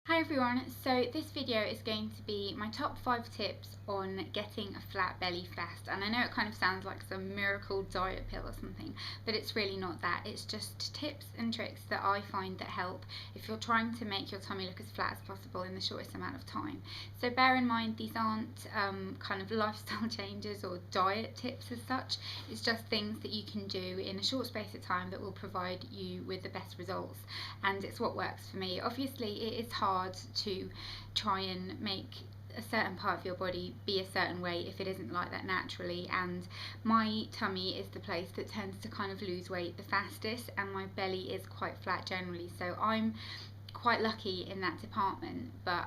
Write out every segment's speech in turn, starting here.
Hi everyone, so this video is going to be my top 5 tips on getting a flat belly fast. And I know it kind of sounds like some miracle diet pill or something, but it's really not that. It's just tips and tricks that I find that help if you're trying to make your tummy look as flat as possible in the shortest amount of time. So bear in mind these aren't kind of lifestyle changes or diet tips as such. It's just things that you can do in a short space of time that will provide you with the best results, and it's what works for me. Obviously it is hard to try and make a certain part of your body be a certain way if it isn't like that naturally, and my tummy is the place that tends to kind of lose weight the fastest, and my belly is quite flat generally, so I'm quite lucky in that department. But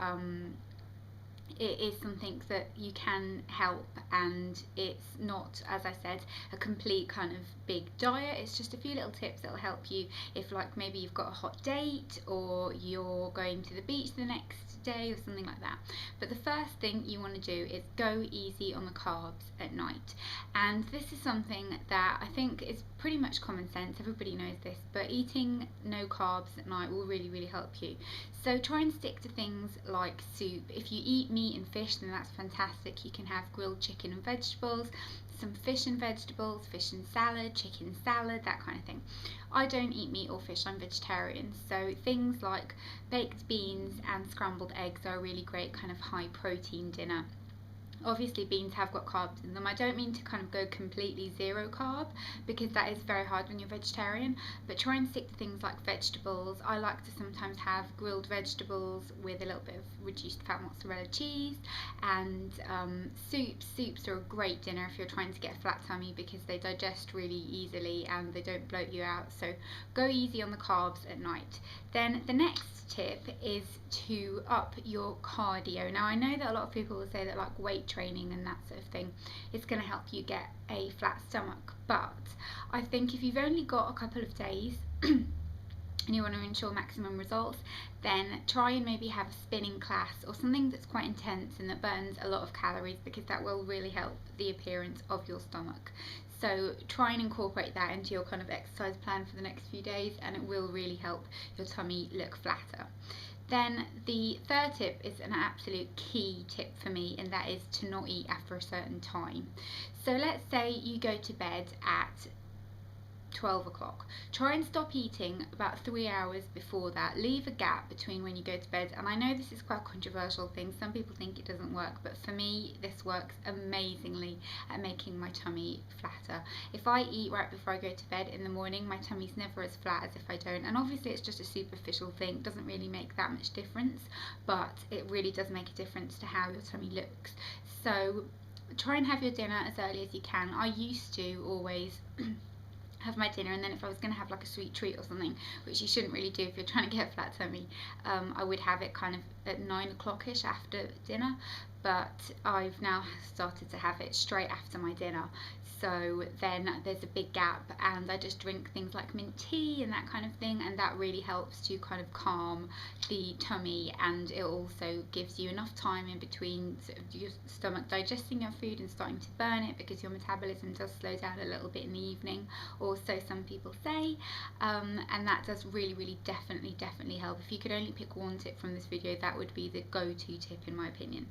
it is something that you can help, and it's not, as I said, a complete kind of big diet. It's just a few little tips that will help you if, like, maybe you've got a hot date or you're going to the beach the next day or something like that. But the first thing you want to do is go easy on the carbs at night, and this is something that I think is pretty much common sense. Everybody knows this, but eating no carbs at night will really help you. So try and stick to things like soup. If you eat meat and fish, then that's fantastic. You can have grilled chicken and vegetables, some fish and vegetables, fish and salad, chicken salad, that kind of thing. I don't eat meat or fish, I'm vegetarian, so things like baked beans and scrambled eggs are a really great kind of high protein dinner. Obviously beans have got carbs in them. I don't mean to kind of go completely zero carb, because that is very hard when you're vegetarian, but try and stick to things like vegetables. I like to sometimes have grilled vegetables with a little bit of reduced fat mozzarella cheese, and soups are a great dinner if you're trying to get a flat tummy, because they digest really easily and they don't bloat you out. So go easy on the carbs at night. Then the next tip is to up your cardio. Now I know that a lot of people will say that, like, weight training and that sort of thing is going to help you get a flat stomach, but I think if you've only got a couple of days and you want to ensure maximum results, then try and maybe have a spinning class or something that's quite intense and that burns a lot of calories, because that will really help the appearance of your stomach. So try and incorporate that into your kind of exercise plan for the next few days, and it will really help your tummy look flatter. Then the third tip is an absolute key tip for me, and that is to not eat after a certain time. So let's say you go to bed at 12 o'clock. Try and stop eating about 3 hours before that. Leave a gap between when you go to bed. And I know this is quite a controversial thing. Some people think it doesn't work, but for me this works amazingly at making my tummy flatter. If I eat right before I go to bed in the morning, my tummy's never as flat as if I don't. And obviously it's just a superficial thing. It doesn't really make that much difference, but it really does make a difference to how your tummy looks. So try and have your dinner as early as you can. I used to always have my dinner, and then if I was going to have like a sweet treat or something, which you shouldn't really do if you're trying to get a flat tummy, I would have it kind of at 9 o'clock-ish after dinner, but I've now started to have it straight after my dinner. So then there's a big gap, and I just drink things like mint tea and that kind of thing, and that really helps to kind of calm the tummy, and it also gives you enough time in between sort of your stomach digesting your food and starting to burn it, because your metabolism does slow down a little bit in the evening, or so some people say, and that does really definitely help. If you could only pick one tip from this video, that would be the go-to tip in my opinion.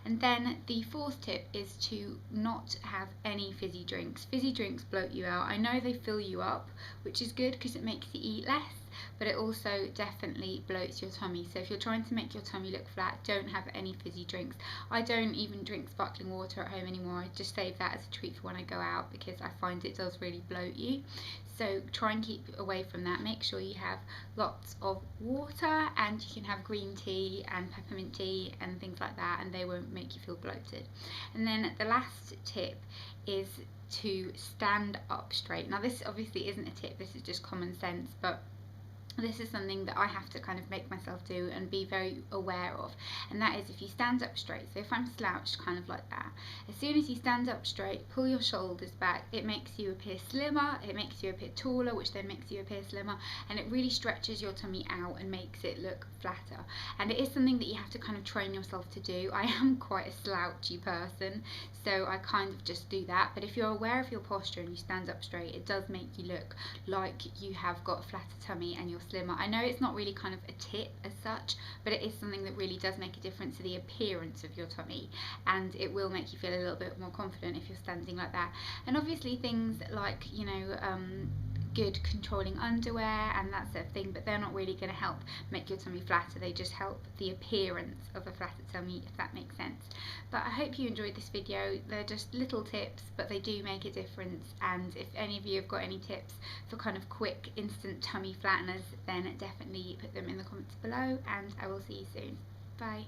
And then the fourth tip is to not have any fizzy drinks. Fizzy drinks bloat you out. I know they fill you up, which is good because it makes you eat less, but it also definitely bloats your tummy. So if you're trying to make your tummy look flat, don't have any fizzy drinks. I don't even drink sparkling water at home anymore. I just save that as a treat for when I go out, because I find it does really bloat you. So try and keep away from that. Make sure you have lots of water, and you can have green tea and peppermint tea and things like that, and they won't make you feel bloated. And then the last tip is to stand up straight. Now this obviously isn't a tip, this is just common sense, but this is something that I have to kind of make myself do and be very aware of, and that is if you stand up straight. So if I'm slouched kind of like that, as soon as you stand up straight, pull your shoulders back, it makes you appear slimmer, it makes you appear taller, which then makes you appear slimmer, and it really stretches your tummy out and makes it look flatter. And it is something that you have to kind of train yourself to do. I am quite a slouchy person, so I kind of just do that, but if you're aware of your posture and you stand up straight, it does make you look like you have got a flatter tummy and you're slimmer. I know it's not really kind of a tip as such, but it is something that really does make a difference to the appearance of your tummy, and it will make you feel a little bit more confident if you're standing like that. And obviously things like, you know, good controlling underwear and that sort of thing, but they're not really going to help make your tummy flatter. They just help the appearance of a flatter tummy, if that makes sense. But I hope you enjoyed this video. They're just little tips, but they do make a difference. And if any of you have got any tips for kind of quick instant tummy flatteners, then definitely put them in the comments below, and I will see you soon. Bye.